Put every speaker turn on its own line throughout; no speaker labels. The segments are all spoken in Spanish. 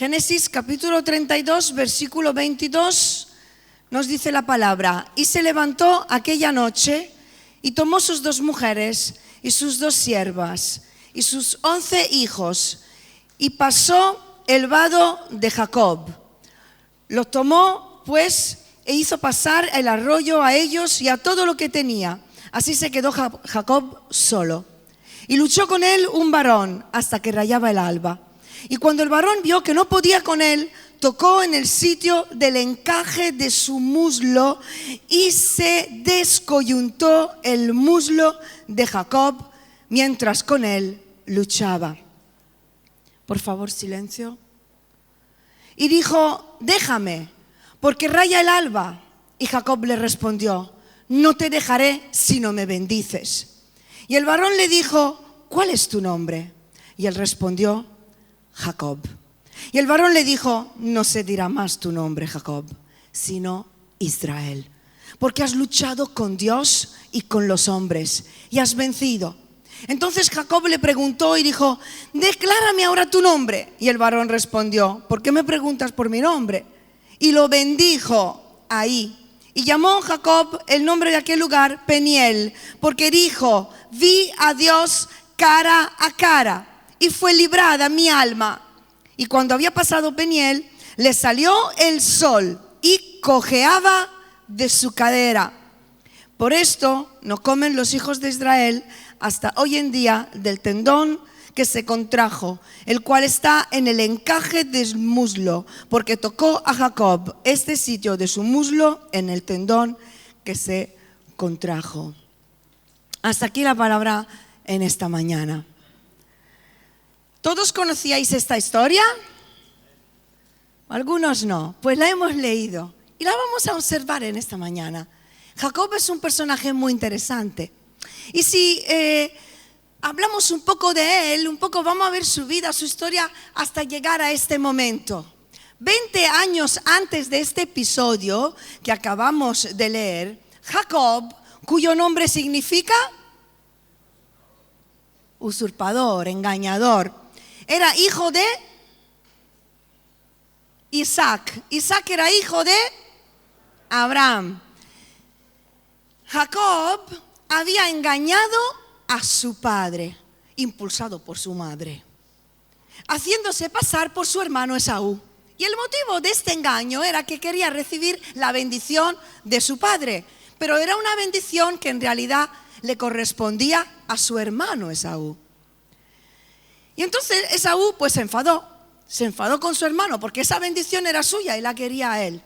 Génesis capítulo 32, versículo 22, nos dice la palabra: y se levantó aquella noche y tomó sus 2 mujeres y sus 2 siervas y sus 11 hijos y pasó el vado de Jacob. Los tomó pues e hizo pasar el arroyo a ellos y a todo lo que tenía. Así se quedó Jacob solo. Y luchó con él un varón hasta que rayaba el alba. Y cuando el varón vio que no podía con él, tocó en el sitio del encaje de su muslo y se descoyuntó el muslo de Jacob mientras con él luchaba. Por favor, silencio. Y dijo: déjame, porque raya el alba. Y Jacob le respondió: no te dejaré si no me bendices. Y el varón le dijo: ¿cuál es tu nombre? Y él respondió: Jacob. Y el varón le dijo: no se dirá más tu nombre Jacob, sino Israel, porque has luchado con Dios y con los hombres y has vencido. Entonces Jacob le preguntó y dijo: declárame ahora tu nombre. Y el varón respondió: ¿por qué me preguntas por mi nombre? Y lo bendijo ahí. Y llamó Jacob el nombre de aquel lugar Peniel, porque dijo: vi a Dios cara a cara y fue librada mi alma. Y cuando había pasado Peniel, le salió el sol y cojeaba de su cadera. Por esto no comen los hijos de Israel hasta hoy en día del tendón que se contrajo, el cual está en el encaje del muslo, porque tocó a Jacob este sitio de su muslo en el tendón que se contrajo. Hasta aquí la palabra en esta mañana. ¿Todos conocíais esta historia? Algunos no, pues la hemos leído y la vamos a observar en esta mañana. Jacob es un personaje muy interesante. Y si hablamos un poco de él, vamos a ver su vida, su historia hasta llegar a este momento. 20 años antes de este episodio que acabamos de leer, Jacob, cuyo nombre significa usurpador, engañador, era hijo de Isaac. Isaac era hijo de Abraham. Jacob había engañado a su padre, impulsado por su madre, haciéndose pasar por su hermano Esaú. Y el motivo de este engaño era que quería recibir la bendición de su padre, pero era una bendición que en realidad le correspondía a su hermano Esaú. Y entonces Esaú pues se enfadó con su hermano porque esa bendición era suya y la quería a él.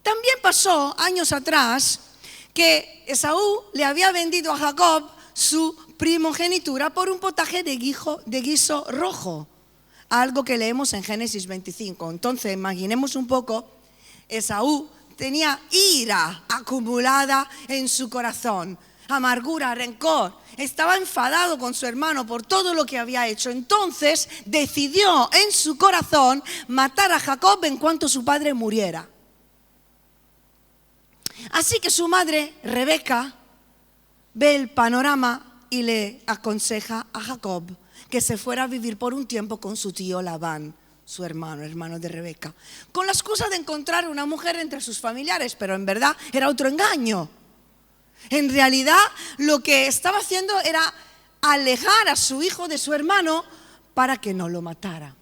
También pasó años atrás que Esaú le había vendido a Jacob su primogenitura por un potaje de guiso rojo, algo que leemos en Génesis 25. Entonces imaginemos un poco, Esaú tenía ira acumulada en su corazón, amargura, rencor, estaba enfadado con su hermano por todo lo que había hecho. Entonces decidió en su corazón matar a Jacob en cuanto su padre muriera. Así que su madre, Rebeca, ve el panorama y le aconseja a Jacob que se fuera a vivir por un tiempo con su tío Labán, su hermano de Rebeca, con la excusa de encontrar una mujer entre sus familiares, pero en verdad era otro engaño. En realidad lo que estaba haciendo era alejar a su hijo de su hermano para que no lo matara.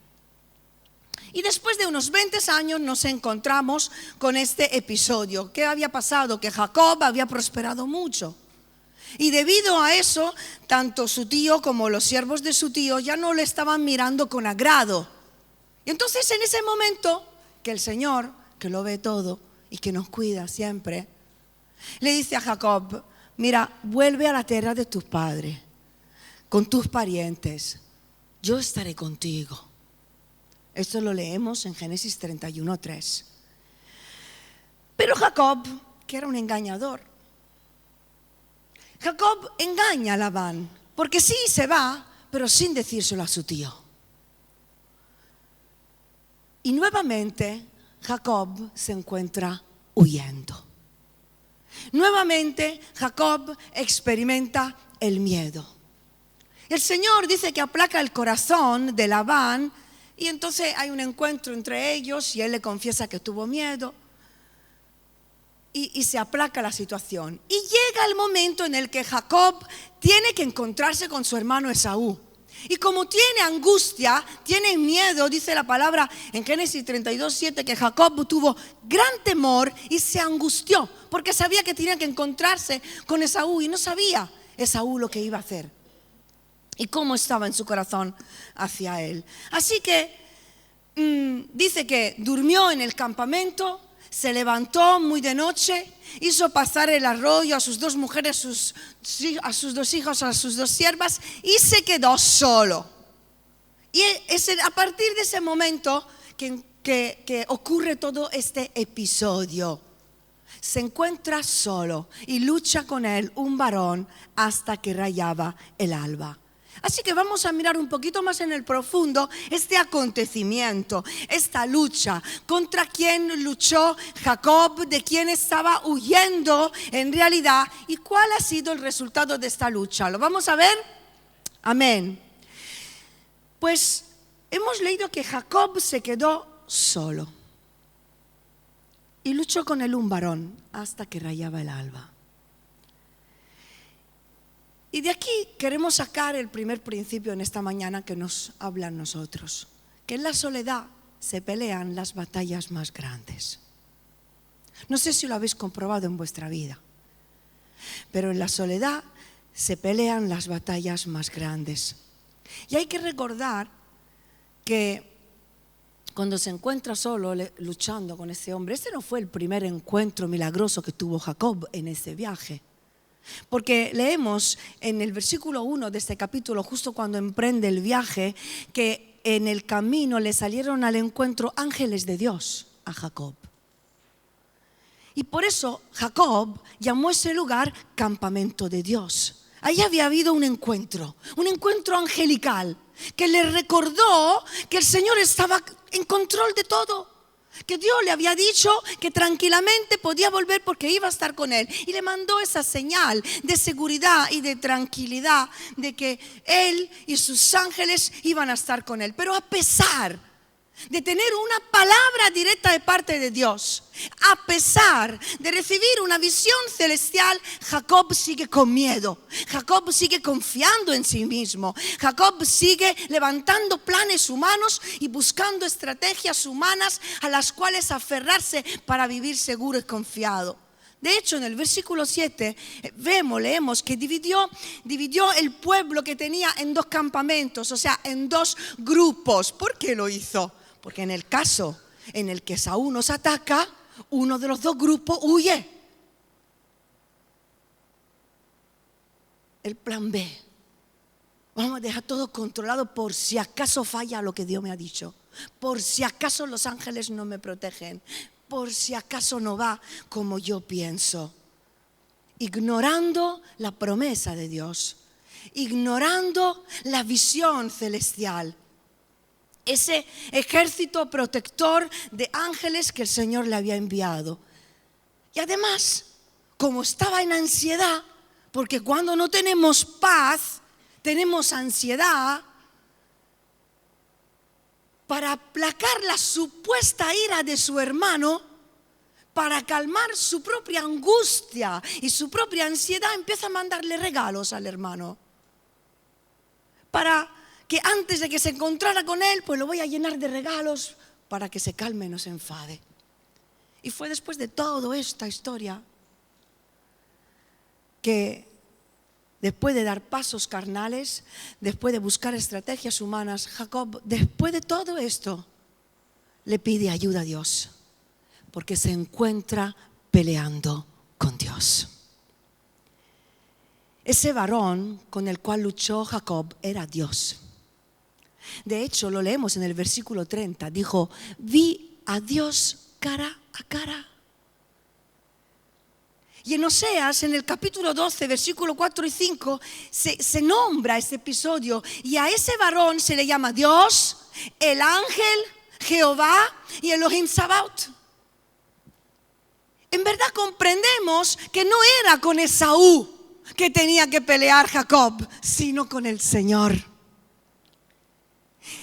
Y después de unos 20 años nos encontramos con este episodio. ¿Qué había pasado? Que Jacob había prosperado mucho. Y debido a eso, tanto su tío como los siervos de su tío ya no le estaban mirando con agrado. Y entonces en ese momento, que el Señor, que lo ve todo y que nos cuida siempre, le dice a Jacob: mira, vuelve a la tierra de tus padres, con tus parientes, yo estaré contigo. Esto lo leemos en Génesis 31:3. Pero Jacob, que era un engañador, Jacob engaña a Labán, porque sí se va, pero sin decírselo a su tío. Y nuevamente Jacob se encuentra huyendo. Nuevamente Jacob experimenta el miedo. El Señor dice que aplaca el corazón de Labán Y entonces hay un encuentro entre ellos y él le confiesa que tuvo miedo. Y se aplaca la situación. Y llega el momento en el que Jacob tiene que encontrarse con su hermano Esaú. Y como tiene angustia, tiene miedo, dice la palabra en Génesis 32:7, que Jacob tuvo gran temor y se angustió, porque sabía que tenía que encontrarse con Esaú y no sabía Esaú lo que iba a hacer y cómo estaba en su corazón hacia él. Así que dice que durmió en el campamento, se levantó muy de noche, hizo pasar el arroyo a sus dos mujeres, a sus dos hijos, a sus dos siervas, y se quedó solo. Y es a partir de ese momento que ocurre todo este episodio. Se encuentra solo y lucha con él un varón hasta que rayaba el alba. Así que vamos a mirar un poquito más en el profundo este acontecimiento, esta lucha. ¿Contra quién luchó Jacob? ¿De quién estaba huyendo en realidad? ¿Y cuál ha sido el resultado de esta lucha? ¿Lo vamos a ver? Amén. Pues hemos leído que Jacob se quedó solo y luchó con él un varón hasta que rayaba el alba. Y de aquí queremos sacar el primer principio en esta mañana que nos habla a nosotros, que en la soledad se pelean las batallas más grandes. No sé si lo habéis comprobado en vuestra vida, pero en la soledad se pelean las batallas más grandes. Y hay que recordar que cuando se encuentra solo luchando con ese hombre, ese no fue el primer encuentro milagroso que tuvo Jacob en ese viaje. Porque leemos en el versículo 1 de este capítulo, justo cuando emprende el viaje, que en el camino le salieron al encuentro ángeles de Dios a Jacob. Y por eso Jacob llamó ese lugar campamento de Dios. Ahí había habido un encuentro angelical, que le recordó que el Señor estaba en control de todo. Que Dios le había dicho que tranquilamente podía volver porque iba a estar con él. Y le mandó esa señal de seguridad y de tranquilidad de que él y sus ángeles iban a estar con él. Pero a pesar de tener una palabra directa de parte de Dios, a pesar de recibir una visión celestial, Jacob sigue con miedo. Jacob sigue confiando en sí mismo. Jacob sigue levantando planes humanos y buscando estrategias humanas a las cuales aferrarse para vivir seguro y confiado. De hecho, en el versículo 7 leemos que dividió el pueblo que tenía en dos campamentos, o sea, en dos grupos. ¿Por qué lo hizo? Porque en el caso en el que Saúl nos ataca, uno de los dos grupos huye. El plan B. Vamos a dejar todo controlado por si acaso falla lo que Dios me ha dicho. Por si acaso los ángeles no me protegen. Por si acaso no va como yo pienso. Ignorando la promesa de Dios. Ignorando la visión celestial. Ese ejército protector de ángeles que el Señor le había enviado. Y además, como estaba en ansiedad, porque cuando no tenemos paz, tenemos ansiedad, para aplacar la supuesta ira de su hermano, para calmar su propia angustia y su propia ansiedad, empieza a mandarle regalos al hermano. Para que antes de que se encontrara con él, pues lo voy a llenar de regalos para que se calme y no se enfade. Y fue después de toda esta historia que después de dar pasos carnales, después de buscar estrategias humanas, Jacob, después de todo esto, le pide ayuda a Dios, porque se encuentra peleando con Dios. Ese varón con el cual luchó Jacob era Dios. De hecho, lo leemos en el versículo 30. Dijo, vi a Dios cara a cara. Y en Oseas, en el capítulo 12, versículo 4 y 5, se nombra este episodio. Y a ese varón se le llama Dios, el ángel, Jehová y Elohim Sabaoth. En verdad comprendemos que no era con Esaú que tenía que pelear Jacob, sino con el Señor.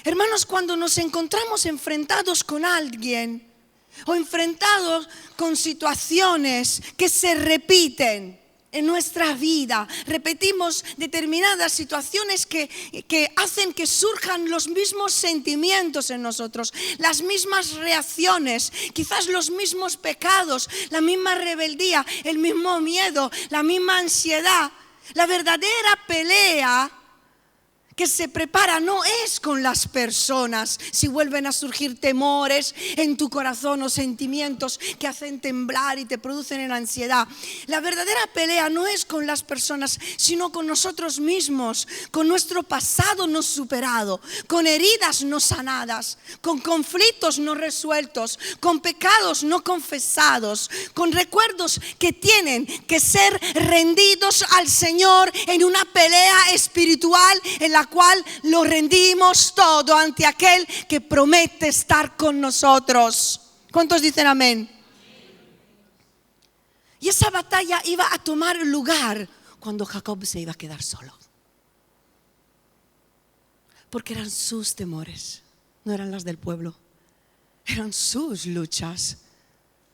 Hermanos, cuando nos encontramos enfrentados con alguien o enfrentados con situaciones que se repiten en nuestra vida, repetimos determinadas situaciones que hacen que surjan los mismos sentimientos en nosotros, las mismas reacciones, quizás los mismos pecados, la misma rebeldía, el mismo miedo, la misma ansiedad. La verdadera pelea que se prepara no es con las personas, si vuelven a surgir temores en tu corazón o sentimientos que hacen temblar y te producen en ansiedad. La verdadera pelea no es con las personas, sino con nosotros mismos, con nuestro pasado no superado, con heridas no sanadas, con conflictos no resueltos, con pecados no confesados, con recuerdos que tienen que ser rendidos al Señor en una pelea espiritual en la cual lo rendimos todo ante aquel que promete estar con nosotros. ¿Cuántos dicen amén? Y esa batalla iba a tomar lugar cuando Jacob se iba a quedar solo. Porque eran sus temores, no eran las del pueblo. Eran sus luchas,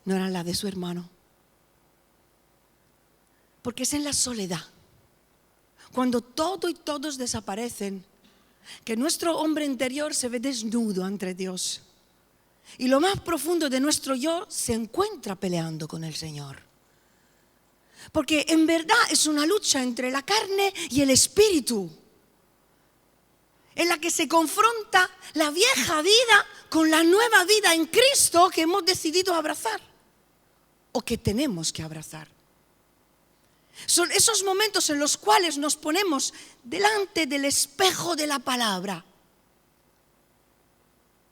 no eran las de su hermano. Porque es en la soledad, cuando todo y todos desaparecen, que nuestro hombre interior se ve desnudo ante Dios. Y lo más profundo de nuestro yo se encuentra peleando con el Señor. Porque en verdad es una lucha entre la carne y el espíritu, en la que se confronta la vieja vida con la nueva vida en Cristo que hemos decidido abrazar o que tenemos que abrazar. Son esos momentos en los cuales nos ponemos delante del espejo de la palabra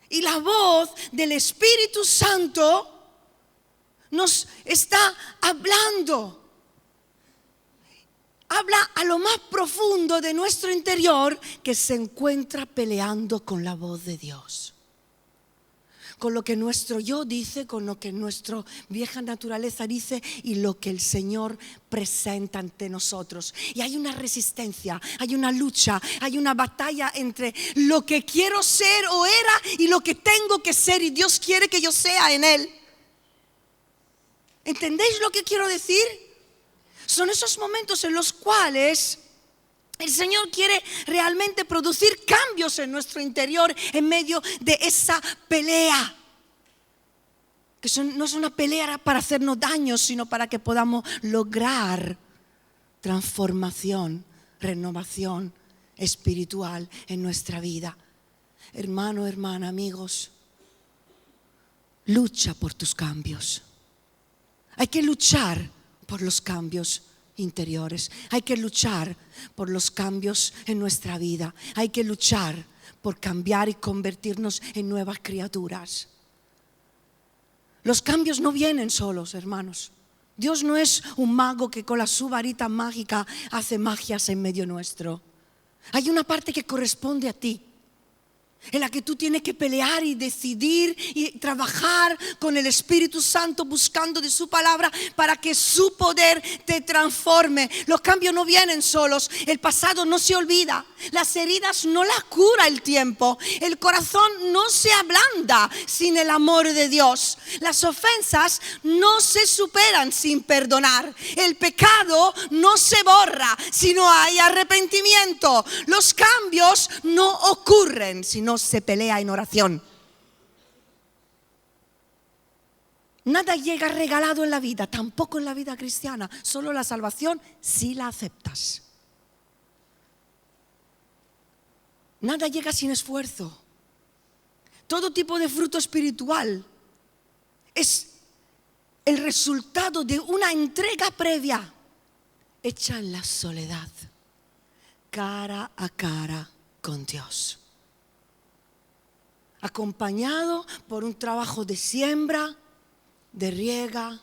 y la voz del Espíritu Santo nos está hablando. Habla a lo más profundo de nuestro interior, que se encuentra peleando con la voz de Dios. Con lo que nuestro yo dice, con lo que nuestra vieja naturaleza dice y lo que el Señor presenta ante nosotros. Y hay una resistencia, hay una lucha, hay una batalla entre lo que quiero ser o era y lo que tengo que ser y Dios quiere que yo sea en Él. ¿Entendéis lo que quiero decir? Son esos momentos en los cuales el Señor quiere realmente producir cambios en nuestro interior en medio de esa pelea. Que no es una pelea para hacernos daño, sino para que podamos lograr transformación, renovación espiritual en nuestra vida. Hermano, hermana, amigos, lucha por tus cambios. Hay que luchar por los cambios interiores. Hay que luchar por los cambios en nuestra vida. Hay que luchar por cambiar y convertirnos en nuevas criaturas. Los cambios no vienen solos, hermanos. Dios no es un mago que con la su varita mágica hace magias en medio nuestro. Hay una parte que corresponde a ti, en la que tú tienes que pelear y decidir y trabajar con el Espíritu Santo, buscando de su palabra para que su poder te transforme. Los cambios no vienen solos, el pasado no se olvida, las heridas no las cura el tiempo, el corazón no se ablanda sin el amor de Dios, las ofensas no se superan sin perdonar, el pecado no se borra si no hay arrepentimiento, los cambios no ocurren si no se pelea en oración. Nada llega regalado en la vida, tampoco en la vida cristiana, solo la salvación si la aceptas. Nada llega sin esfuerzo. Todo tipo de fruto espiritual es el resultado de una entrega previa hecha en la soledad, cara a cara con Dios, acompañado por un trabajo de siembra, de riega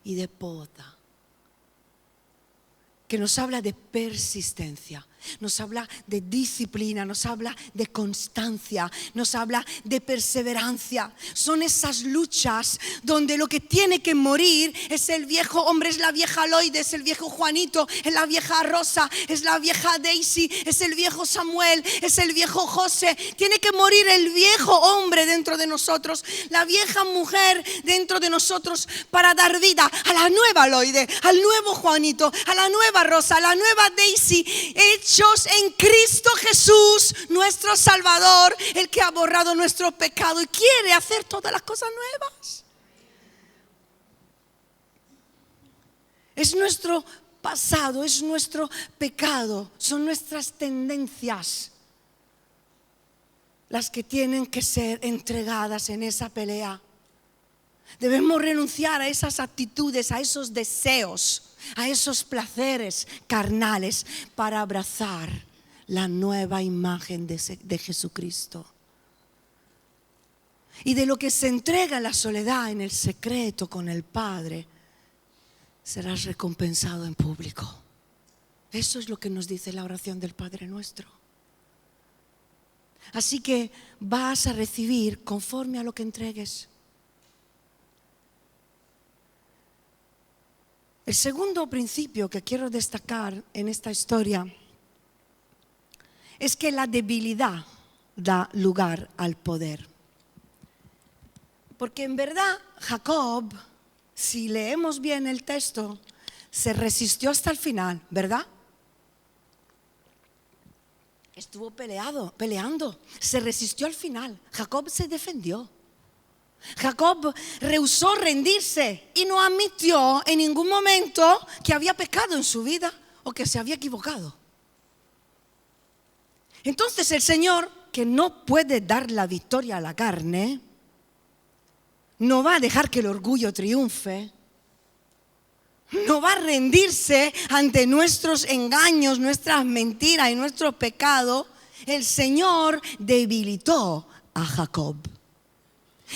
y de poda, que nos habla de persistencia. nos habla de disciplina, nos habla de constancia, nos habla de perseverancia. Son esas luchas donde lo que tiene que morir es el viejo hombre, es la vieja Loide, es el viejo Juanito, es la vieja Rosa, es la vieja Daisy, es el viejo Samuel, es el viejo José. Tiene que morir el viejo hombre dentro de nosotros, la vieja mujer dentro de nosotros, para dar vida a la nueva Loide, al nuevo Juanito, a la nueva Rosa, a la nueva Daisy, hechos en Cristo Jesús, nuestro Salvador, el que ha borrado nuestro pecado y quiere hacer todas las cosas nuevas. Es nuestro pasado, es nuestro pecado, son nuestras tendencias las que tienen que ser entregadas en esa pelea. Debemos renunciar a esas actitudes, a esos deseos, a esos placeres carnales para abrazar la nueva imagen de Jesucristo. Y de lo que se entrega en la soledad, en el secreto con el Padre, serás recompensado en público. Eso es lo que nos dice la oración del Padre Nuestro. Así que vas a recibir conforme a lo que entregues. El segundo principio que quiero destacar en esta historia es que la debilidad da lugar al poder. Porque en verdad Jacob, si leemos bien el texto, se resistió hasta el final, ¿verdad? Estuvo peleando, se resistió al final. Jacob se defendió. Jacob rehusó rendirse y no admitió en ningún momento que había pecado en su vida o que se había equivocado. Entonces el Señor, que no puede dar la victoria a la carne, no va a dejar que el orgullo triunfe, no va a rendirse ante nuestros engaños, nuestras mentiras y nuestro pecado. El Señor debilitó a Jacob.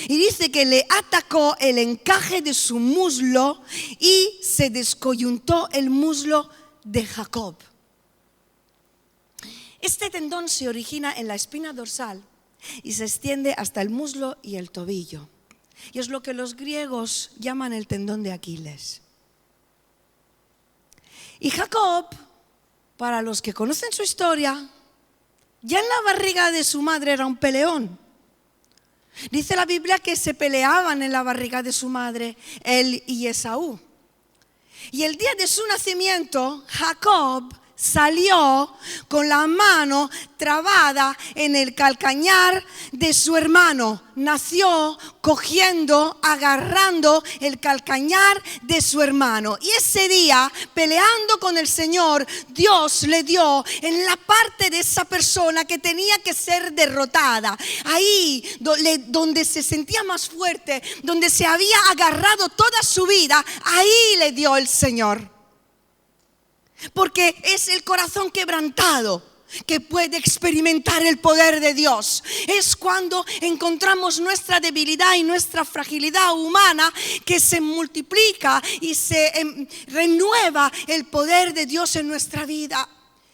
Y dice que le atacó el encaje de su muslo y se descoyuntó el muslo de Jacob. Este tendón se origina en la espina dorsal y se extiende hasta el muslo y el tobillo. Y es lo que los griegos llaman el tendón de Aquiles. Y Jacob, para los que conocen su historia, ya en la barriga de su madre era un peleón. Dice la Biblia que se peleaban en la barriga de su madre, él y Esaú. Y el día de su nacimiento, Jacob salió con la mano trabada en el calcañar de su hermano. Nació cogiendo, agarrando el calcañar de su hermano. Y ese día, peleando con el Señor, Dios le dio en la parte de esa persona que tenía que ser derrotada. Ahí donde se sentía más fuerte, donde se había agarrado toda su vida, ahí le dio el Señor. Porque es el corazón quebrantado que puede experimentar el poder de Dios. Es cuando encontramos nuestra debilidad y nuestra fragilidad humana que se multiplica y se renueva el poder de Dios en nuestra vida.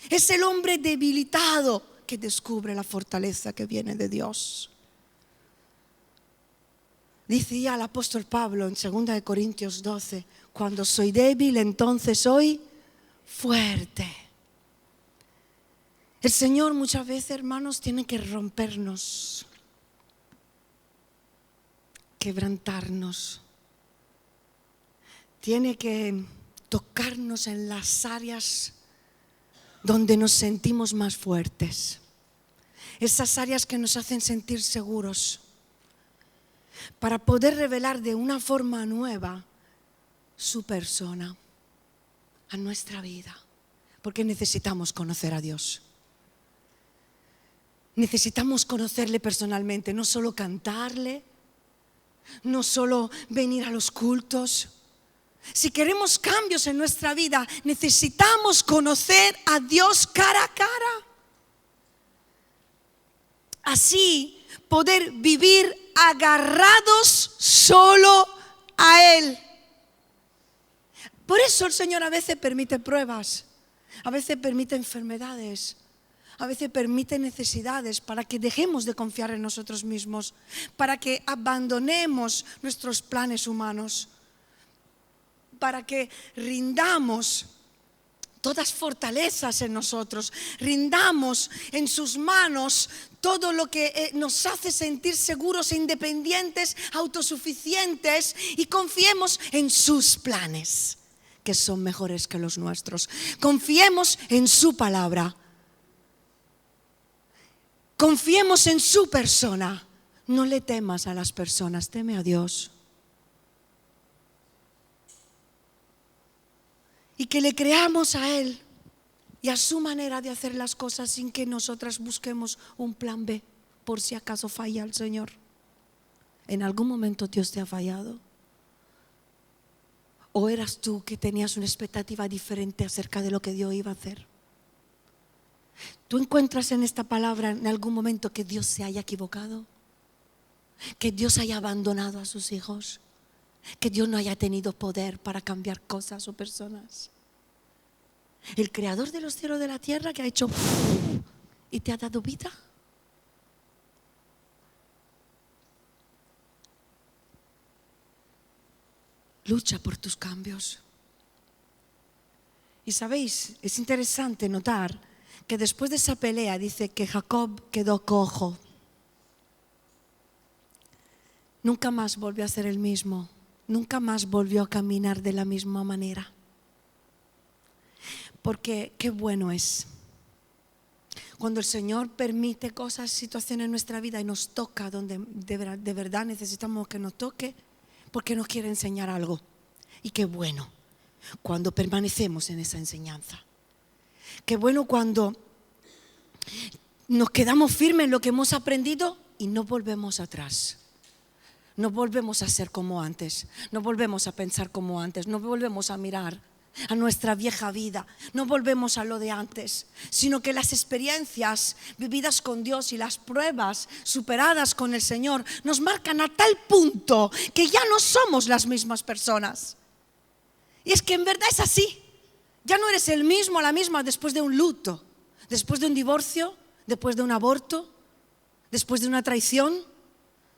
Es el hombre debilitado que descubre la fortaleza que viene de Dios. Decía el apóstol Pablo en 2 Corintios 12, cuando soy débil, entonces soy fuerte. El Señor muchas veces, hermanos, tiene que rompernos, quebrantarnos. Tiene que tocarnos en las áreas donde nos sentimos más fuertes. Esas áreas que nos hacen sentir seguros. Para poder revelar de una forma nueva su persona a nuestra vida, porque necesitamos conocer a Dios. Necesitamos conocerle personalmente, no solo cantarle, no solo venir a los cultos. Si queremos cambios en nuestra vida, necesitamos conocer a Dios cara a cara. Así poder vivir agarrados solo a Él. Por eso el Señor a veces permite pruebas, A veces permite enfermedades. A veces permite necesidades para que dejemos de confiar en nosotros mismos, para que abandonemos nuestros planes humanos, para que rindamos todas fortalezas en nosotros, rindamos en sus manos todo lo que nos hace sentir seguros e independientes, autosuficientes, y confiemos en sus planes, que son mejores que los nuestros. Confiemos en su palabra. Confiemos en su persona. No le temas a las personas, teme a Dios. Y que le creamos a Él y a su manera de hacer las cosas, sin que nosotras busquemos un plan B por si acaso falla el Señor. ¿En algún momento Dios te ha fallado? ¿O eras tú que tenías una expectativa diferente acerca de lo que Dios iba a hacer? ¿Tú encuentras en esta palabra en algún momento que Dios se haya equivocado? ¿Que Dios haya abandonado a sus hijos? ¿Que Dios no haya tenido poder para cambiar cosas o personas? El creador de los cielos y de la tierra, que ha hecho y te ha dado vida. Lucha por tus cambios. Y sabéis, es interesante notar que después de esa pelea dice que Jacob quedó cojo. Nunca más volvió a ser el mismo. Nunca más volvió a caminar de la misma manera. Porque qué bueno es cuando el Señor permite cosas, situaciones en nuestra vida y nos toca donde de verdad necesitamos que nos toque, porque nos quiere enseñar algo. Y qué bueno cuando permanecemos en esa enseñanza. Qué bueno cuando nos quedamos firmes en lo que hemos aprendido y no volvemos atrás. No volvemos a ser como antes, no volvemos a pensar como antes, no volvemos a mirar a nuestra vieja vida, no volvemos a lo de antes, sino que las experiencias vividas con Dios y las pruebas superadas con el Señor nos marcan a tal punto que ya no somos las mismas personas. Y es que en verdad es así, ya no eres el mismo o la misma después de un luto, después de un divorcio, después de un aborto, después de una traición,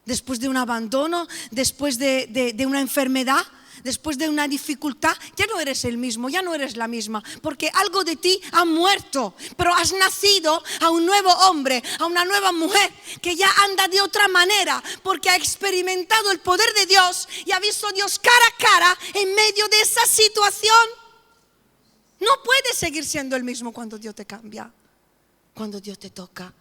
después de un abandono, después de una enfermedad, después de una dificultad. Ya no eres el mismo, ya no eres la misma, porque algo de ti ha muerto, pero has nacido a un nuevo hombre, a una nueva mujer que ya anda de otra manera, porque ha experimentado el poder de Dios y ha visto a Dios cara a cara en medio de esa situación. No puedes seguir siendo el mismo cuando Dios te cambia, cuando Dios te toca.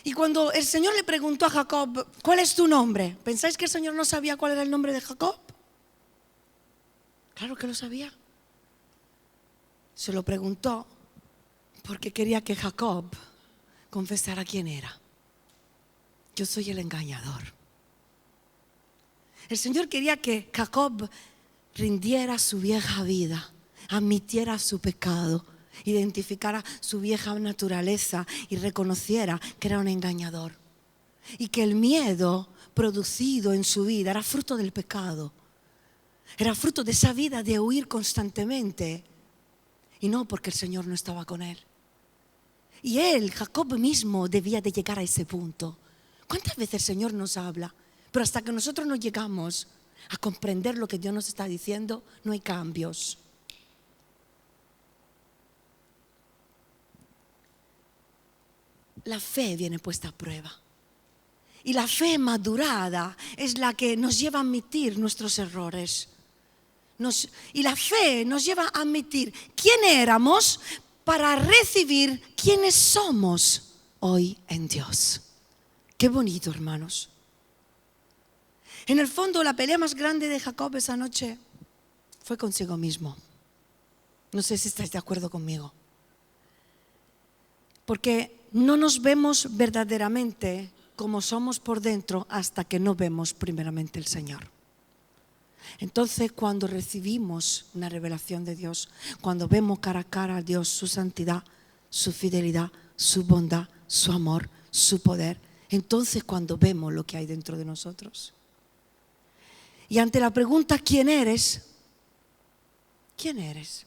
Y cuando el Señor le preguntó a Jacob, ¿cuál es tu nombre? ¿Pensáis que el Señor no sabía cuál era el nombre de Jacob? Claro que lo sabía. Se lo preguntó porque quería que Jacob confesara quién era. Yo soy el engañador. El Señor quería que Jacob rindiera su vieja vida, admitiera su pecado, identificara su vieja naturaleza y reconociera que era un engañador. Y que el miedo producido en su vida era fruto del pecado. Era fruto de esa vida de huir constantemente. Y no porque el Señor no estaba con él. Y él, Jacob mismo, debía de llegar a ese punto. ¿Cuántas veces el Señor nos habla? Pero hasta que nosotros no llegamos a comprender lo que Dios nos está diciendo, no hay cambios. La fe viene puesta a prueba. Y la fe madurada es la que nos lleva a admitir nuestros errores. Y la fe nos lleva a admitir quién éramos para recibir quiénes somos hoy en Dios. Qué bonito, hermanos. En el fondo, la pelea más grande de Jacob esa noche fue consigo mismo. No sé si estáis de acuerdo conmigo. Porque no nos vemos verdaderamente como somos por dentro hasta que no vemos primeramente el Señor. Entonces, cuando recibimos una revelación de Dios, cuando vemos cara a cara a Dios, su santidad, su fidelidad, su bondad, su amor, su poder, entonces cuando vemos lo que hay dentro de nosotros. Y ante la pregunta ¿quién eres? ¿Quién eres?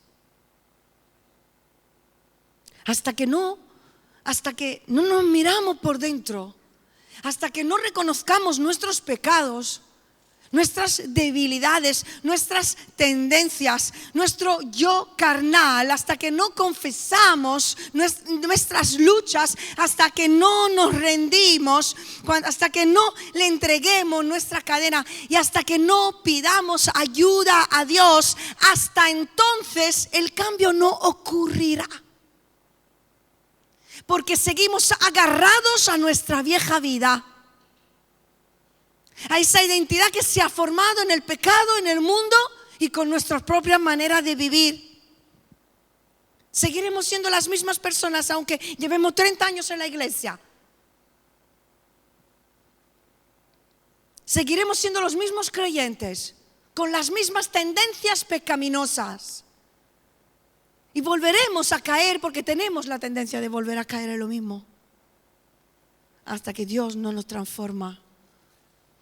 hasta que no nos miramos por dentro, hasta que no reconozcamos nuestros pecados, nuestras debilidades, nuestras tendencias, nuestro yo carnal, hasta que no confesamos nuestras luchas, hasta que no nos rendimos, hasta que no le entreguemos nuestra cadena y hasta que no pidamos ayuda a Dios, hasta entonces el cambio no ocurrirá. Porque seguimos agarrados a nuestra vieja vida, a esa identidad que se ha formado en el pecado, en el mundo y con nuestras propias maneras de vivir. Seguiremos siendo las mismas personas aunque llevemos 30 años en la iglesia. Seguiremos siendo los mismos creyentes, con las mismas tendencias pecaminosas. Y volveremos a caer porque tenemos la tendencia de volver a caer en lo mismo. Hasta que Dios no nos transforma.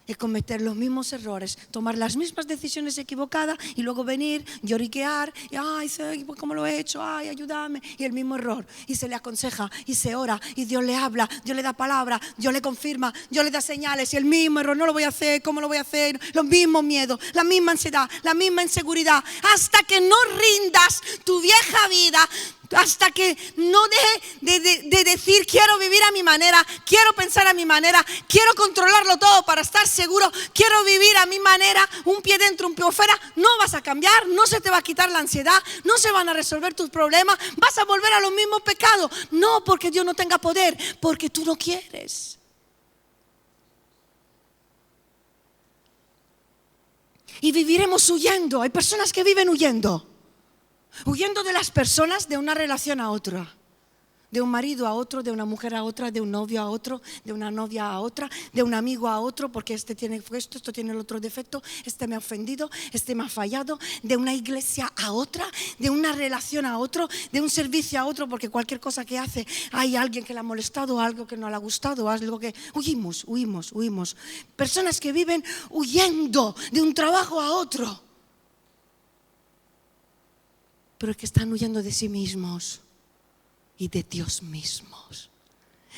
Es cometer los mismos errores, tomar las mismas decisiones equivocadas y luego venir, lloriquear, y ay, ¿cómo lo he hecho? Ay, ayúdame. Y el mismo error. Y se le aconseja, y se ora, y Dios le habla, Dios le da palabra, Dios le confirma, Dios le da señales. Y el mismo error, no lo voy a hacer, ¿cómo lo voy a hacer? Los mismos miedos, la misma ansiedad, la misma inseguridad. Hasta que no rindas tu vieja vida, hasta que no deje de decir quiero vivir a mi manera, quiero pensar a mi manera, quiero controlarlo todo para estar seguro, quiero vivir a mi manera, un pie dentro, un pie fuera, no vas a cambiar, no se te va a quitar la ansiedad, no se van a resolver tus problemas, vas a volver a los mismos pecados. No porque Dios no tenga poder, porque tú no quieres. Y viviremos huyendo. Hay personas que viven huyendo de las personas, de una relación a otra, de un marido a otro, de una mujer a otra, de un novio a otro, de una novia a otra, de un amigo a otro, porque este tiene esto tiene el otro defecto, este me ha ofendido, este me ha fallado, de una iglesia a otra, de una relación a otro, de un servicio a otro, porque cualquier cosa que hace hay alguien que le ha molestado, algo que no le ha gustado, algo que huimos. Personas que viven huyendo de un trabajo a otro, pero es que están huyendo de sí mismos y de Dios mismos,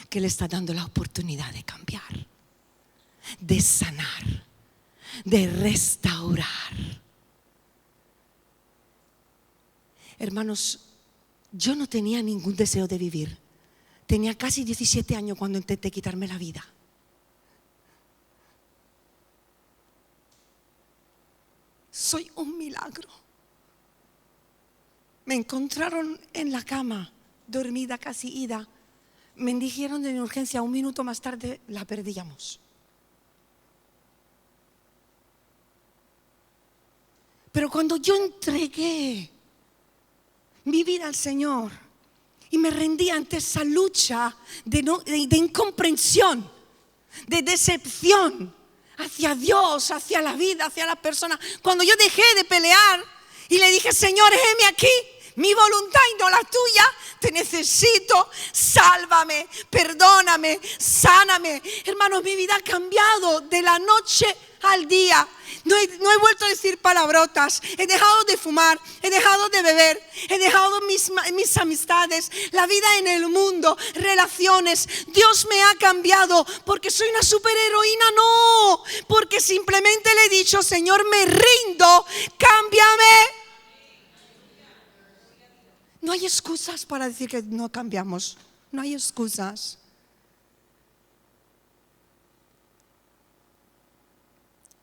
que le está dando la oportunidad de cambiar, de sanar, de restaurar. Hermanos, yo no tenía ningún deseo de vivir. Tenía casi 17 años cuando intenté quitarme la vida. Soy un milagro. Me encontraron en la cama, dormida, casi ida. Me dijeron de urgencia, 1 minuto más tarde la perdíamos. Pero cuando yo entregué mi vida al Señor y me rendí ante esa lucha de incomprensión, de decepción hacia Dios, hacia la vida, hacia la persona, cuando yo dejé de pelear y le dije, Señor, heme aquí, mi voluntad y no la tuya, te necesito, sálvame, perdóname, sáname. Hermanos, mi vida ha cambiado de la noche al día. No he vuelto a decir palabrotas, he dejado de fumar, he dejado de beber, he dejado mis amistades, la vida en el mundo, relaciones. Dios me ha cambiado porque soy una superheroína, no, porque simplemente le he dicho, Señor, me rindo, cámbiame. No hay excusas para decir que no cambiamos. No hay excusas.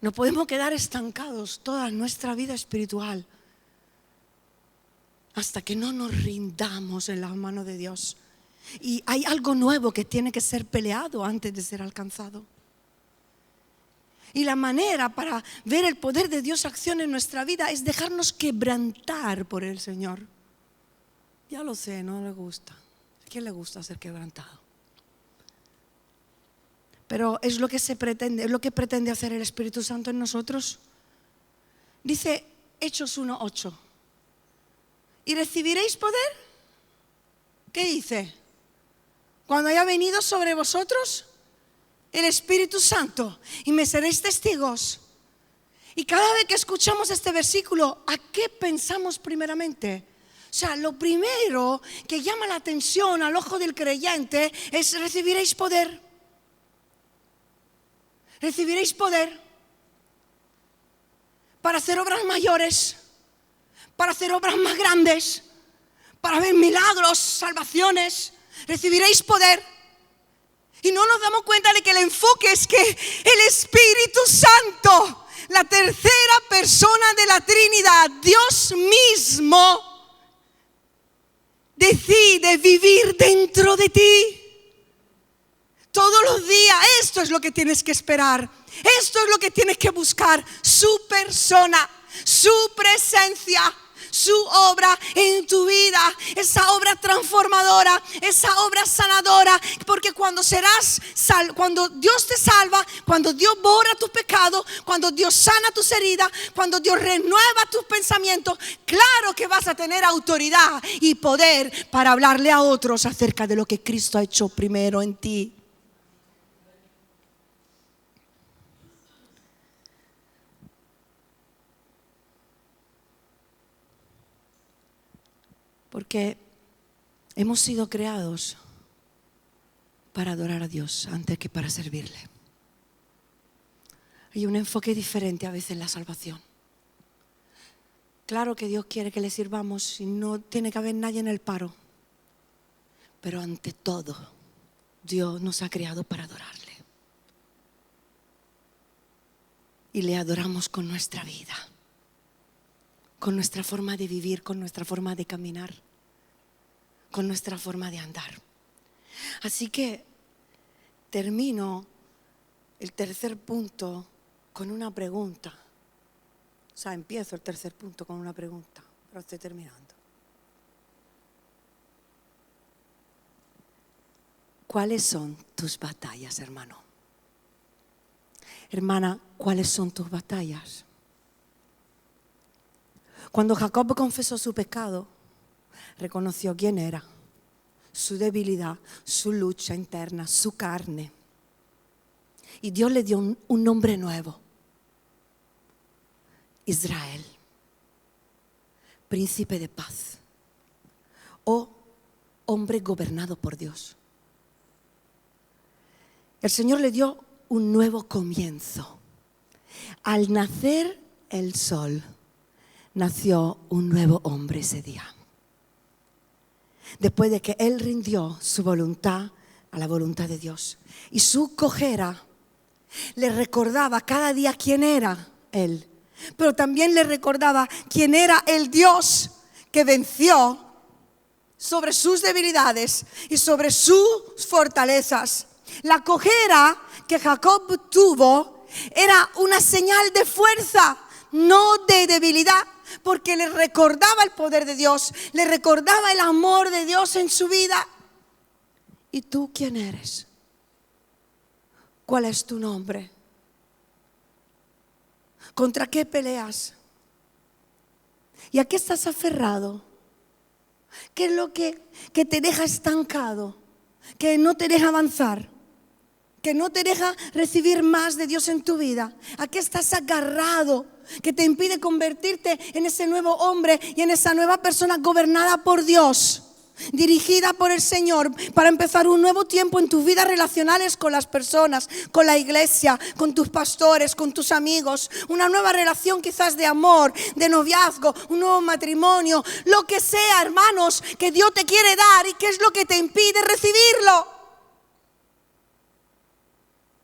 No podemos quedar estancados toda nuestra vida espiritual hasta que no nos rindamos en las manos de Dios. Y hay algo nuevo que tiene que ser peleado antes de ser alcanzado. Y la manera para ver el poder de Dios acción en nuestra vida es dejarnos quebrantar por el Señor. Ya lo sé, no le gusta. ¿A quién le gusta ser quebrantado? Pero es lo que se pretende, es lo que pretende hacer el Espíritu Santo en nosotros. Dice Hechos 1:8. ¿Y recibiréis poder? ¿Qué dice? Cuando haya venido sobre vosotros el Espíritu Santo y me seréis testigos. Y cada vez que escuchamos este versículo, ¿a qué pensamos primeramente? sea, lo primero que llama la atención al ojo del creyente es: recibiréis poder. Recibiréis poder para hacer obras mayores, para hacer obras más grandes, para ver milagros, salvaciones. Recibiréis poder. Y no nos damos cuenta de que el enfoque es que el Espíritu Santo, la tercera persona de la Trinidad, Dios mismo, decide vivir dentro de ti. Todos los días. Esto es lo que tienes que esperar. Esto es lo que tienes que buscar. Su persona, su presencia, su obra en tu vida. Esa obra transformadora, esa obra sanadora. Porque cuando Dios te salva, cuando Dios borra tus pecados, cuando Dios sana tus heridas, cuando Dios renueva tus pensamientos, claro que vas a tener autoridad y poder para hablarle a otros acerca de lo que Cristo ha hecho primero en ti. Porque hemos sido creados para adorar a Dios antes que para servirle. Hay un enfoque diferente a veces en la salvación. Claro que Dios quiere que le sirvamos y no tiene que haber nadie en el paro. Pero ante todo, Dios nos ha creado para adorarle. Y le adoramos con nuestra vida, con nuestra forma de vivir, con nuestra forma de caminar, con nuestra forma de andar. Así que termino el tercer punto con una pregunta. O sea, empiezo el tercer punto con una pregunta, pero estoy terminando. ¿Cuáles son tus batallas, hermano? Hermana, ¿cuáles son tus batallas? Cuando Jacob confesó su pecado, reconoció quién era, su debilidad, su lucha interna, su carne. Y Dios le dio un nombre nuevo: Israel, príncipe de paz, o hombre gobernado por Dios. El Señor le dio un nuevo comienzo. Al nacer el sol, nació un nuevo hombre ese día. Después de que él rindió su voluntad a la voluntad de Dios. Y su cojera le recordaba cada día quién era él. Pero también le recordaba quién era el Dios que venció sobre sus debilidades y sobre sus fortalezas. La cojera que Jacob tuvo era una señal de fuerza, no de debilidad, porque le recordaba el poder de Dios, le recordaba el amor de Dios en su vida. ¿Y tú quién eres? ¿Cuál es tu nombre? ¿Contra qué peleas? ¿Y a qué estás aferrado? ¿Qué es lo que te deja estancado? ¿Que no te deja avanzar? ¿Que no te deja recibir más de Dios en tu vida? ¿A qué estás agarrado? Que te impide convertirte en ese nuevo hombre y en esa nueva persona gobernada por Dios, dirigida por el Señor, para empezar un nuevo tiempo en tus vidas relacionales con las personas, con la iglesia, con tus pastores, con tus amigos, una nueva relación quizás de amor, de noviazgo, un nuevo matrimonio, lo que sea, hermanos, que Dios te quiere dar y qué es lo que te impide recibirlo.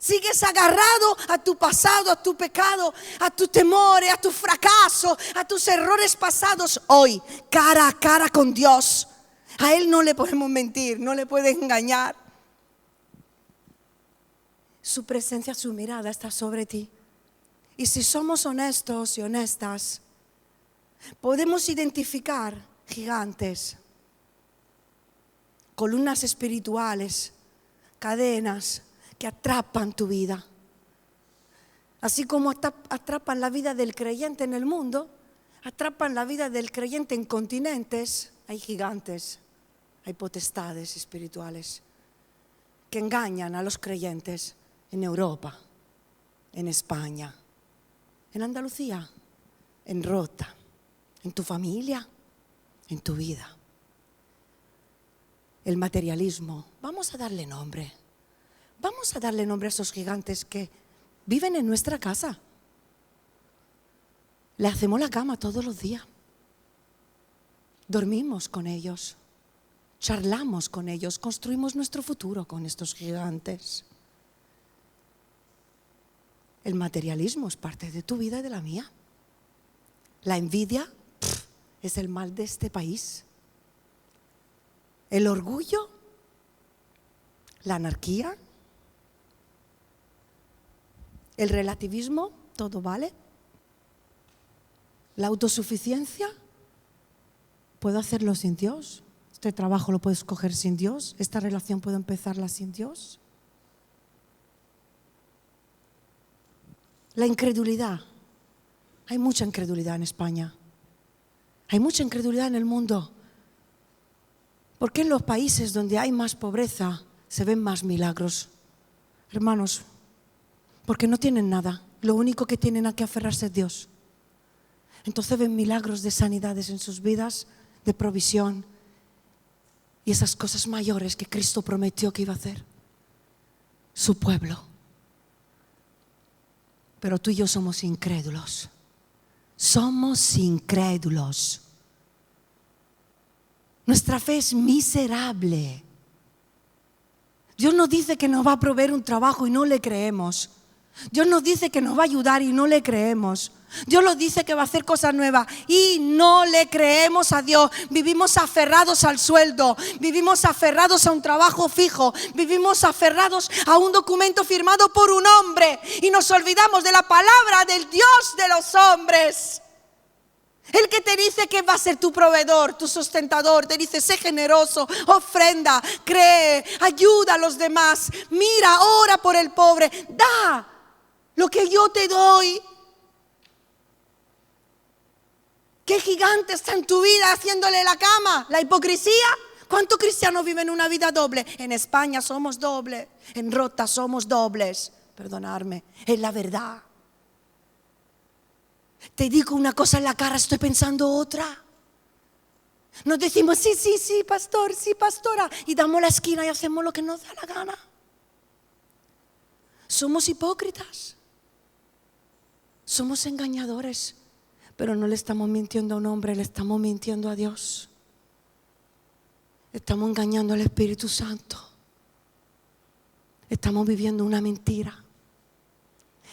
Sigues agarrado a tu pasado, a tu pecado, a tus temores, a tu fracaso, a tus errores pasados. Hoy, cara a cara con Dios, a Él no le podemos mentir, no le puedes engañar. Su presencia, su mirada está sobre ti. Y si somos honestos y honestas, podemos identificar gigantes, columnas espirituales, cadenas que atrapan tu vida. Así como atrapan la vida del creyente en el mundo, atrapan la vida del creyente en continentes. Hay gigantes, hay potestades espirituales que engañan a los creyentes en Europa, en España, en Andalucía, en Rota, en tu familia, en tu vida. El materialismo, vamos a darle nombre. Vamos a darle nombre a esos gigantes que viven en nuestra casa. Le hacemos la cama todos los días. Dormimos con ellos. Charlamos con ellos. Construimos nuestro futuro con estos gigantes. El materialismo es parte de tu vida y de la mía. La envidia es el mal de este país. El orgullo, la anarquía, el relativismo, todo vale. La autosuficiencia, puedo hacerlo sin Dios. Este trabajo lo puedo escoger sin Dios. Esta relación puedo empezarla sin Dios. La incredulidad. Hay mucha incredulidad en España. Hay mucha incredulidad en el mundo. ¿Por qué en los países donde hay más pobreza se ven más milagros? Hermanos, porque no tienen nada. Lo único que tienen a que aferrarse es Dios. Entonces ven milagros de sanidades en sus vidas, de provisión y esas cosas mayores que Cristo prometió que iba a hacer. Su pueblo. Pero tú y yo somos incrédulos. Somos incrédulos. Nuestra fe es miserable. Dios nos dice que nos va a proveer un trabajo y no le creemos. Dios nos dice que nos va a ayudar y no le creemos. Dios nos dice que va a hacer cosas nuevas y no le creemos a Dios. Vivimos aferrados al sueldo, vivimos aferrados a un trabajo fijo, vivimos aferrados a un documento firmado por un hombre y nos olvidamos de la palabra del Dios de los hombres. El que te dice que va a ser tu proveedor, tu sustentador, te dice sé generoso, ofrenda, cree, ayuda a los demás, mira, ora por el pobre, da lo que yo te doy. ¿Qué gigante está en tu vida haciéndole la cama? ¿La hipocresía? ¿Cuántos cristianos viven una vida doble? En España somos dobles, en Rota somos dobles, perdonadme, es la verdad. Te digo una cosa en la cara, estoy pensando otra. Nos decimos sí, pastor, sí, pastora, y damos la esquina y hacemos lo que nos da la gana. Somos hipócritas. Somos engañadores, pero no le estamos mintiendo a un hombre, le estamos mintiendo a Dios. Estamos engañando al Espíritu Santo. Estamos viviendo una mentira.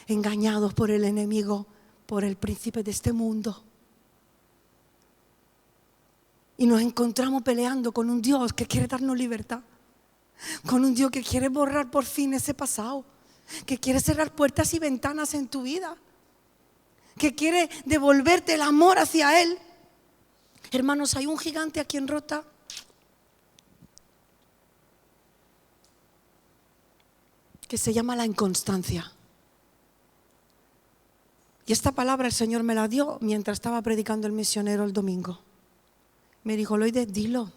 Engañados por el enemigo, por el príncipe de este mundo. Y nos encontramos peleando con un Dios que quiere darnos libertad. Con un Dios que quiere borrar por fin ese pasado. Que quiere cerrar puertas y ventanas en tu vida. Que quiere devolverte el amor hacia Él. Hermanos, hay un gigante aquí en Rota. Que se llama la inconstancia. Y esta palabra el Señor me la dio mientras estaba predicando el misionero el domingo. Me dijo, Loide, dilo.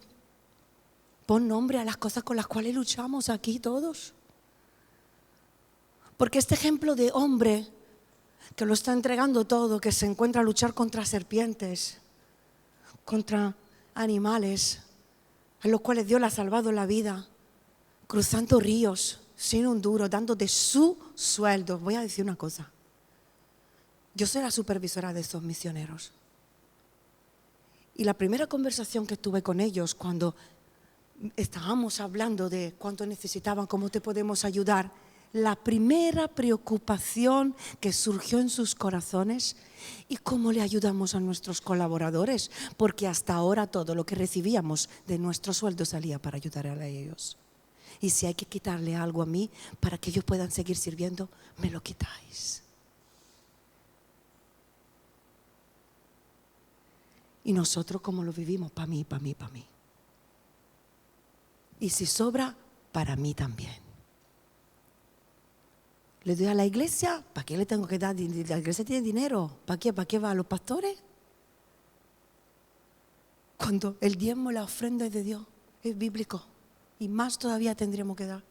Pon nombre a las cosas con las cuales luchamos aquí todos. Porque este ejemplo de hombre que lo está entregando todo, que se encuentra a luchar contra serpientes, contra animales, a los cuales Dios le ha salvado la vida, cruzando ríos sin un duro, dando de su sueldo. Voy a decir una cosa. Yo soy la supervisora de esos misioneros. Y la primera conversación que tuve con ellos cuando estábamos hablando de cuánto necesitaban, cómo te podemos ayudar, la primera preocupación que surgió en sus corazones y cómo le ayudamos a nuestros colaboradores, porque hasta ahora todo lo que recibíamos de nuestro sueldo salía para ayudar a ellos. Y si hay que quitarle algo a mí para que ellos puedan seguir sirviendo, me lo quitáis. Y nosotros cómo lo vivimos, para mí, para mí, para mí. Y si sobra, para mí también. Le doy a la iglesia, ¿para qué le tengo que dar? La iglesia tiene dinero, ¿para qué? ¿Para qué va a los pastores? Cuando el diezmo, la ofrenda es de Dios, es bíblico. Y más todavía tendríamos que dar.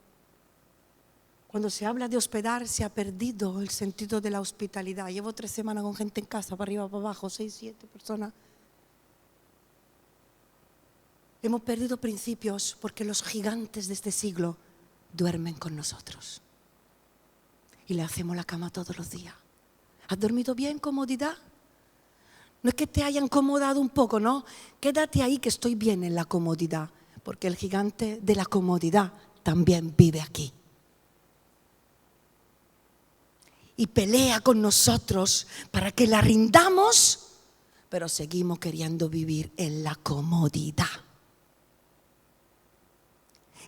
Cuando se habla de hospedar, se ha perdido el sentido de la hospitalidad. Llevo 3 semanas con gente en casa, para arriba, para abajo, 6, 7 personas.
Hemos perdido principios porque los gigantes de este siglo duermen con nosotros. Y le hacemos la cama todos los días. ¿Has dormido bien, comodidad? No es que te hayan acomodado un poco, ¿no? Quédate ahí que estoy bien en la comodidad. Porque el gigante de la comodidad también vive aquí. Y pelea con nosotros para que la rindamos, pero seguimos queriendo vivir en la comodidad,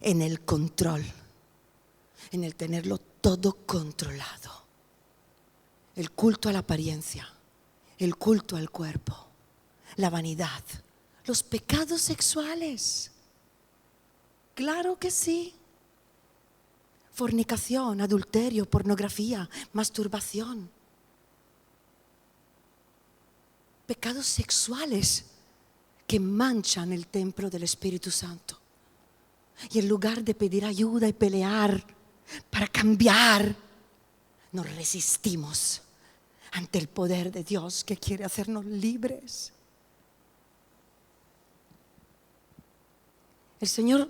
en el control, en el tenerlo todo controlado. El culto a la apariencia, el culto al cuerpo, la vanidad, los pecados sexuales. Claro que sí. Fornicación, adulterio, pornografía, masturbación. Pecados sexuales que manchan el templo del Espíritu Santo. Y en lugar de pedir ayuda y pelear para cambiar, nos resistimos ante el poder de Dios que quiere hacernos libres. El Señor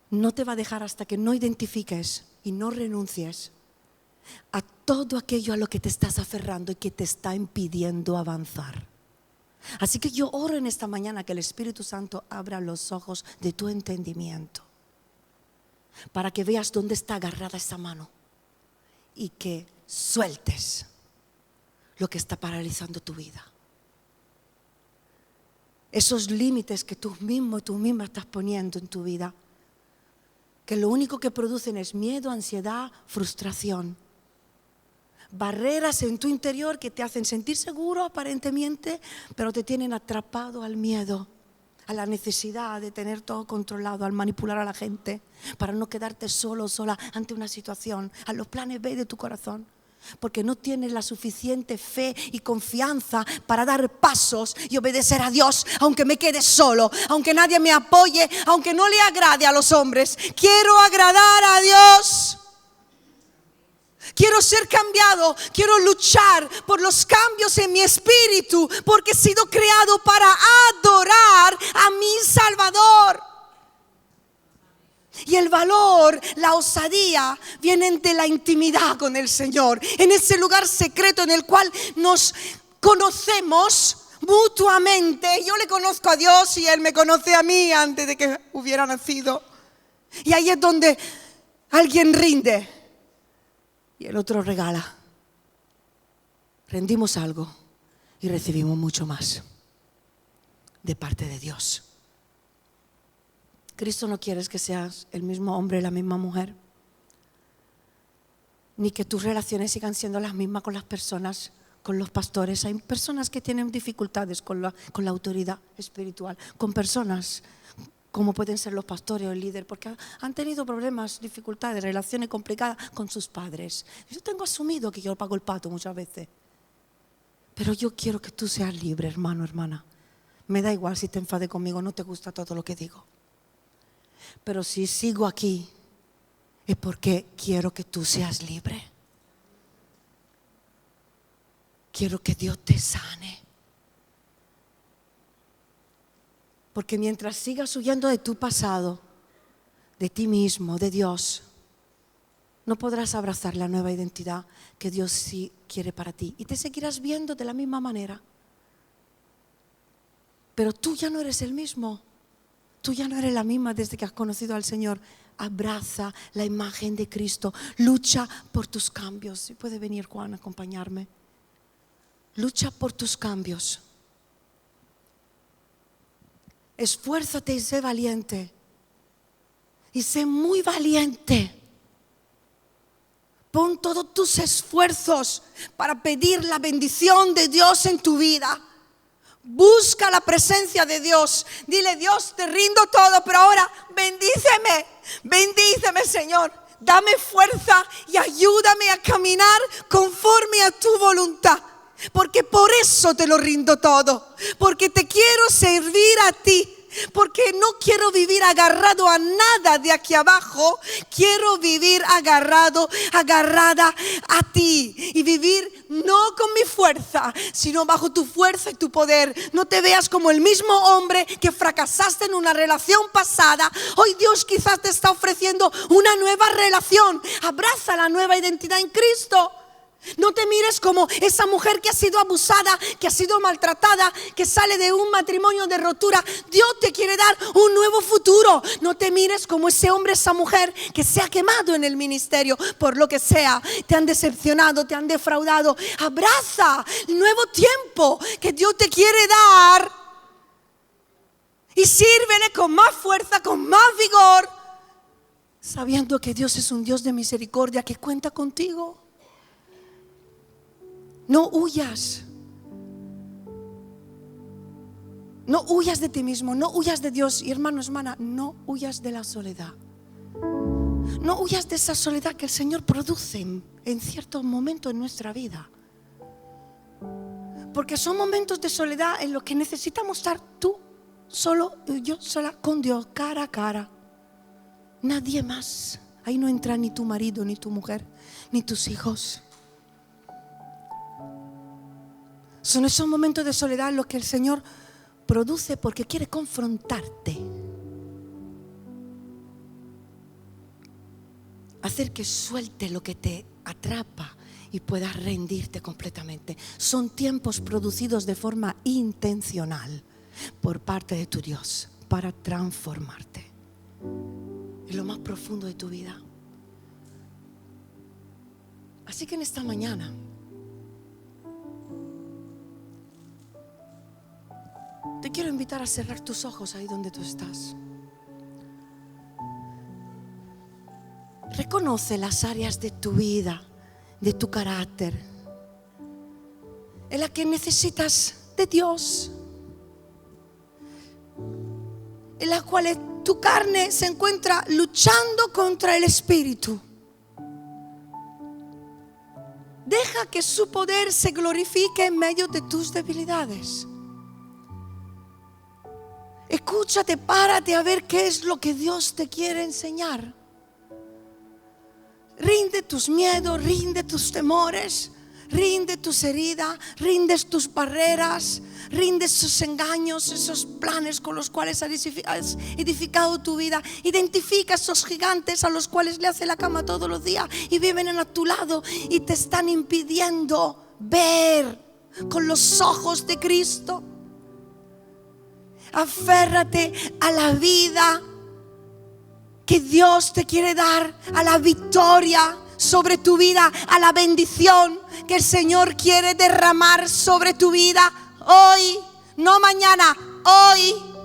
no te va a dejar hasta que no identifiques y no renuncies a todo aquello a lo que te estás aferrando y que te está impidiendo avanzar. Así que yo oro en esta mañana que el Espíritu Santo abra los ojos de tu entendimiento para que veas dónde está agarrada esa mano y que sueltes lo que está paralizando tu vida. Esos límites que tú misma estás poniendo en tu vida, que lo único que producen es miedo, ansiedad, frustración. Barreras en tu interior que te hacen sentir seguro aparentemente, pero te tienen atrapado al miedo, a la necesidad de tener todo controlado, al manipular a la gente, para no quedarte solo o sola ante una situación, a los planes B de tu corazón. Porque no tienes la suficiente fe y confianza para dar pasos y obedecer a Dios, aunque me quede solo, aunque nadie me apoye, aunque no le agrade a los hombres. Quiero agradar a Dios. Quiero ser cambiado, quiero luchar por los cambios en mi espíritu, porque he sido creado para adorar a mi Salvador. Y el valor, la osadía vienen de la intimidad con el Señor, en ese lugar secreto en el cual nos conocemos mutuamente. Yo le conozco a Dios y Él me conoce a mí antes de que hubiera nacido. Y ahí es donde alguien rinde y el otro regala. Rendimos algo y recibimos mucho más de parte de Dios. Cristo no quiere que seas el mismo hombre y la misma mujer, ni que tus relaciones sigan siendo las mismas con las personas, con los pastores. Hay personas que tienen dificultades con la autoridad espiritual, con personas como pueden ser los pastores o el líder, porque han tenido problemas, dificultades, relaciones complicadas con sus padres. Yo tengo asumido que yo pago el pato muchas veces, pero yo quiero que tú seas libre, hermano, hermana. Me da igual si te enfades conmigo, no te gusta todo lo que digo. Pero si sigo aquí es porque quiero que tú seas libre. Quiero que Dios te sane. Porque mientras sigas huyendo de tu pasado, de ti mismo, de Dios, no podrás abrazar la nueva identidad que Dios sí quiere para ti. Y te seguirás viendo de la misma manera. Pero tú ya no eres el mismo. Tú ya no eres la misma desde que has conocido al Señor. Abraza la imagen de Cristo. Lucha por tus cambios. Si puede venir Juan a acompañarme. Lucha por tus cambios. Esfuérzate y sé valiente. Y sé muy valiente. Pon todos tus esfuerzos para pedir la bendición de Dios en tu vida. Busca la presencia de Dios. Dile: Dios, te rindo todo, pero ahora bendíceme. Bendíceme, Señor. Dame fuerza y ayúdame a caminar conforme a tu voluntad. Porque por eso te lo rindo todo. Porque te quiero servir a ti. Porque no quiero vivir agarrado a nada de aquí abajo. Quiero vivir agarrada a ti. Y vivir no con mi fuerza, sino bajo tu fuerza y tu poder. No te veas como el mismo hombre que fracasaste en una relación pasada. Hoy Dios quizás te está ofreciendo una nueva relación. Abraza la nueva identidad en Cristo. No te mires como esa mujer que ha sido abusada, que ha sido maltratada, que sale de un matrimonio de rotura. Dios te quiere dar un nuevo futuro. No te mires como ese hombre, esa mujer que se ha quemado en el ministerio por lo que sea. Te han decepcionado, te han defraudado. Abraza el nuevo tiempo que Dios te quiere dar y sírvele con más fuerza, con más vigor, sabiendo que Dios es un Dios de misericordia que cuenta contigo. No huyas. No huyas de ti mismo, no huyas de Dios. Y hermano, hermana, no huyas de la soledad. No huyas de esa soledad que el Señor produce en ciertos momentos en nuestra vida. Porque son momentos de soledad en los que necesitamos estar tú solo y yo sola con Dios, cara a cara. Nadie más. Ahí no entra ni tu marido, ni tu mujer, ni tus hijos. Son esos momentos de soledad los que el Señor produce porque quiere confrontarte. Hacer que suelte lo que te atrapa y puedas rendirte completamente. Son tiempos producidos de forma intencional por parte de tu Dios para transformarte en lo más profundo de tu vida. Así que en esta mañana te quiero invitar a cerrar tus ojos ahí donde tú estás. Reconoce las áreas de tu vida, de tu carácter, en las que necesitas de Dios, en las cuales tu carne se encuentra luchando contra el Espíritu. Deja que su poder se glorifique en medio de tus debilidades. Escúchate, párate a ver qué es lo que Dios te quiere enseñar. Rinde tus miedos, rinde tus temores, rinde tus heridas, rindes tus barreras, rindes esos engaños, esos planes con los cuales has edificado tu vida. Identifica esos gigantes a los cuales le hace la cama todos los días y viven a tu lado y te están impidiendo ver con los ojos de Cristo. Aférrate a la vida que Dios te quiere dar, a la victoria sobre tu vida, a la bendición que el Señor quiere derramar sobre tu vida hoy, no mañana, hoy.